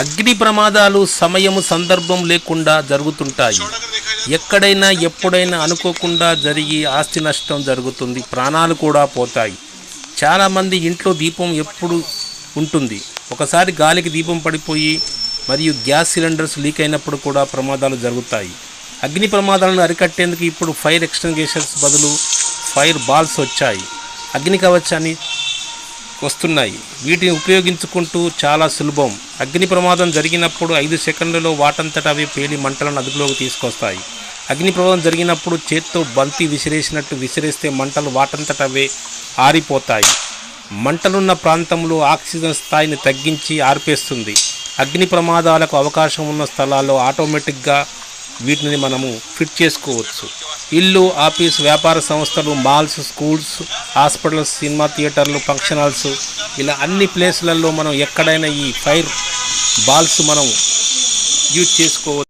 అగ్ని ప్రమాదాలు సమయము సందర్భం లేకుండా జరుగుతుంటాయి. ఎక్కడైనా ఎప్పుడైనా అనుకోకుండా జరిగి ఆస్తి నష్టం జరుగుతుంది, ప్రాణాలు కూడా పోతాయి. చాలామంది ఇంట్లో దీపం ఎప్పుడు ఉంటుంది, ఒకసారి గాలికి దీపం పడిపోయి మరియు గ్యాస్ సిలిండర్స్ లీక్ అయినప్పుడు కూడా ప్రమాదాలు జరుగుతాయి. అగ్ని ప్రమాదాలను అరికట్టేందుకు ఇప్పుడు ఫైర్ ఎక్స్టింగ్విషర్స్ బదులు ఫైర్ బాల్స్ వచ్చాయి, అగ్ని కవచాన్ని వస్తున్నాయి. వీటిని ఉపయోగించుకుంటూ చాలా సులభం. అగ్ని ప్రమాదం జరిగినప్పుడు 5 సెకండ్లలో వాటంతట అవి పేలి మంటలను అదుపులోకి తీసుకొస్తాయి. అగ్ని ప్రమాదం జరిగినప్పుడు చేత్తో బంతి విసిరేసినట్టు విసిరేస్తే మంటలు వాటంతట అవే ఆరిపోతాయి. మంటలున్న ప్రాంతంలో ఆక్సిజన్ స్థాయిని తగ్గించి ఆర్పేస్తుంది. అగ్ని ప్రమాదాలకు అవకాశం ఉన్న స్థలాల్లో ఆటోమేటిక్గా వీటిని మనము ఫిట్ చేసుకోవచ్చు. ఇల్లు, ఆఫీస్, వ్యాపార సంస్థలు, మాల్స్, స్కూల్స్, హాస్పిటల్స్, సినిమా థియేటర్లు, ఫంక్షన్ హాల్స్, ఇలా అన్ని ప్లేస్లలో మనం ఎక్కడైనా ఈ ఫైర్ బాల్స్ మనం యూజ్ చేసుకోవచ్చు.